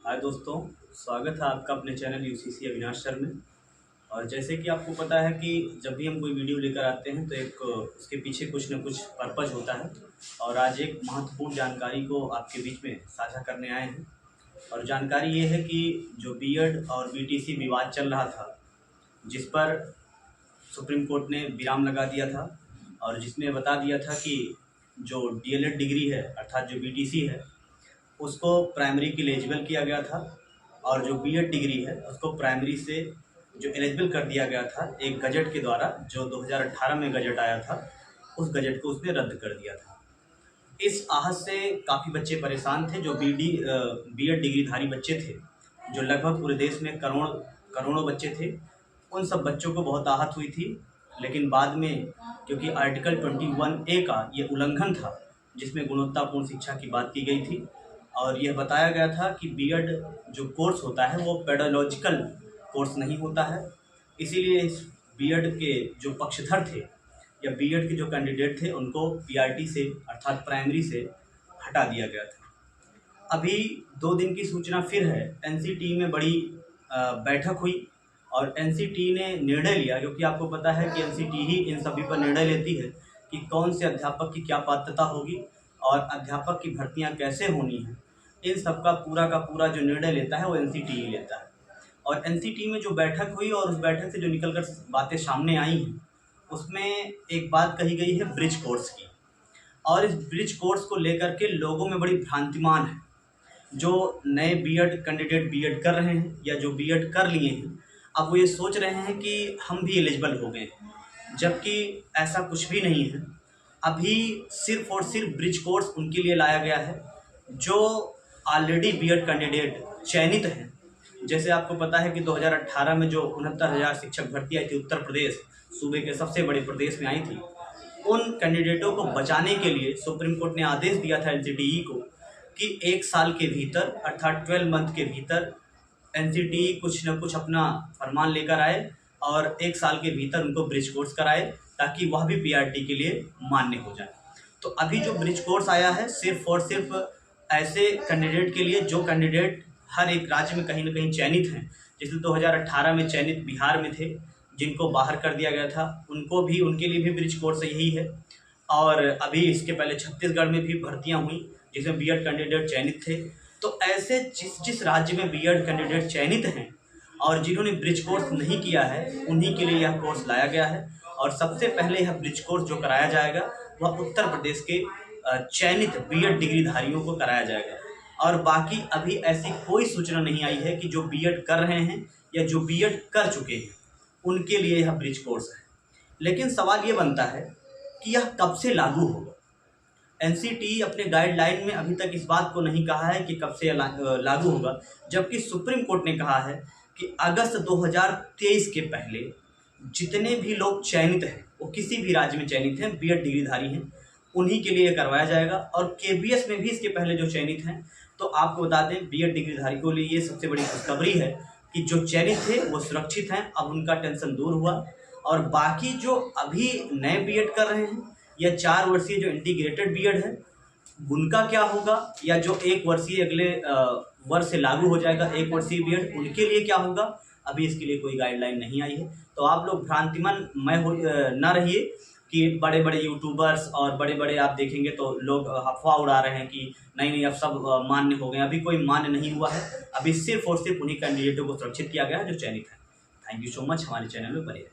हाय दोस्तों, स्वागत है आपका अपने चैनल यूसीसी अविनाश सर में। और जैसे कि आपको पता है कि जब भी हम कोई वीडियो लेकर आते हैं तो एक उसके पीछे कुछ न कुछ पर्पज़ होता है। और आज एक महत्वपूर्ण जानकारी को आपके बीच में साझा करने आए हैं। और जानकारी ये है कि जो बीएड और बीटीसी विवाद चल रहा था, जिस पर सुप्रीम कोर्ट ने विराम लगा दिया था और जिसमें बता दिया था कि जो डीएलएड डिग्री है अर्थात जो बीटीसी है उसको प्राइमरी के लिए एलिजिबल किया गया था, और जो बीएड डिग्री है उसको प्राइमरी से जो एलिजिबल कर दिया गया था एक गजट के द्वारा, जो 2018 में गजट आया था, उस गजट को उसने रद्द कर दिया था। इस आहत से काफ़ी बच्चे परेशान थे जो बीएड डिग्रीधारी बच्चे थे, जो लगभग पूरे देश में करोड़ों बच्चे थे। उन सब बच्चों को बहुत आहत हुई थी। लेकिन बाद में, क्योंकि आर्टिकल 21A का ये उल्लंघन था जिसमें गुणवत्तापूर्ण शिक्षा की बात की गई थी, और यह बताया गया था कि बीएड जो कोर्स होता है वो पेडागॉजिकल कोर्स नहीं होता है। इसीलिए इस बीएड के जो पक्षधर थे या बीएड के जो कैंडिडेट थे उनको पीआरटी से अर्थात प्राइमरी से हटा दिया गया था। अभी 2 दिन की सूचना फिर है। एनसीटी में बड़ी बैठक हुई और एनसीटी ने निर्णय लिया, क्योंकि आपको पता है कि एनसीटी ही इन सभी पर निर्णय लेती है कि कौन से अध्यापक की क्या पात्रता होगी और अध्यापक की भर्तियां कैसे होनी हैं। इन सब का पूरा जो निर्णय लेता है वो एनसीटी ही लेता है। और एनसीटी में जो बैठक हुई और उस बैठक से जो निकलकर बातें सामने आई हैं, उसमें एक बात कही गई है ब्रिज कोर्स की। और इस ब्रिज कोर्स को लेकर के लोगों में बड़ी भ्रांतिमान है। जो नए बीएड कैंडिडेट बीएड कर रहे हैं या जो बीएड कर लिए हैं, अब वो ये सोच रहे हैं कि हम भी एलिजिबल हो गए, जबकि ऐसा कुछ भी नहीं है। अभी सिर्फ और सिर्फ ब्रिज कोर्स उनके लिए लाया गया है जो ऑलरेडी बीएड कैंडिडेट चयनित हैं। जैसे आपको पता है कि 2018 में जो 69,000 शिक्षक भर्ती आई थी, उत्तर प्रदेश सूबे के सबसे बड़े प्रदेश में आई थी, उन कैंडिडेटों को बचाने के लिए सुप्रीम कोर्ट ने आदेश दिया था एनसीटीई को कि 1 साल के भीतर अर्थात 12 मंथ के भीतर एनसीटीई कुछ न कुछ अपना फरमान लेकर आए और 1 साल के भीतर उनको ब्रिज कोर्स कराए, ताकि वह भी पीआरटी के लिए मान्य हो जाए। तो अभी जो ब्रिज कोर्स आया है सिर्फ और सिर्फ ऐसे कैंडिडेट के लिए जो कैंडिडेट हर एक राज्य में कहीं ना कहीं चयनित हैं। जैसे 2018 में चयनित बिहार में थे, जिनको बाहर कर दिया गया था, उनके लिए भी ब्रिज कोर्स यही है। और अभी इसके पहले छत्तीसगढ़ में भी भर्तियां हुई जिसमें बीएड कैंडिडेट चयनित थे। तो ऐसे जिस राज्य में बीएड कैंडिडेट चयनित हैं और जिन्होंने ब्रिज कोर्स नहीं किया है, उन्हीं के लिए यह कोर्स लाया गया है। और सबसे पहले यह ब्रिज कोर्स जो कराया जाएगा वह उत्तर प्रदेश के चयनित बीएड डिग्रीधारियों को कराया जाएगा। और बाकी अभी ऐसी कोई सूचना नहीं आई है कि जो बीएड कर रहे हैं या जो बीएड कर चुके हैं उनके लिए यह ब्रिज कोर्स है। लेकिन सवाल ये बनता है कि यह कब से लागू होगा। एनसीटी अपने गाइडलाइन में अभी तक इस बात को नहीं कहा है कि कब से लागू होगा, जबकि सुप्रीम कोर्ट ने कहा है कि अगस्त 2023 के पहले जितने भी लोग चयनित हैं, वो किसी भी राज्य में चयनित हैं, बीएड डिग्रीधारी हैं, उन्हीं के लिए करवाया जाएगा। और केबीएस में भी इसके पहले जो चयनित हैं, तो आपको बता दें बीएड डिग्रीधारी को लिए ये सबसे बड़ी खुशखबरी है कि जो चयनित थे वो सुरक्षित हैं, अब उनका टेंशन दूर हुआ। और बाकी जो अभी नए बीएड कर रहे हैं या 4 वर्षीय जो इंटीग्रेटेड बीएड है, उनका क्या होगा, या जो 1 वर्षीय अगले वर्ष से लागू हो जाएगा 1 वर्षीय बीएड, उनके लिए क्या होगा, अभी इसके लिए कोई गाइडलाइन नहीं आई है। तो आप लोग भ्रांतिमन न रहिए कि बड़े बड़े यूट्यूबर्स और बड़े बड़े आप देखेंगे तो लोग अफवाह उड़ा रहे हैं कि नहीं अब सब मान्य हो गए। अभी कोई मान्य नहीं हुआ है। अभी सिर्फ और सिर्फ उन्हीं कैंडिडेटों को सुरक्षित किया गया है जो चयनित है। थैंक यू सो मच, हमारे चैनल में बने रहिए।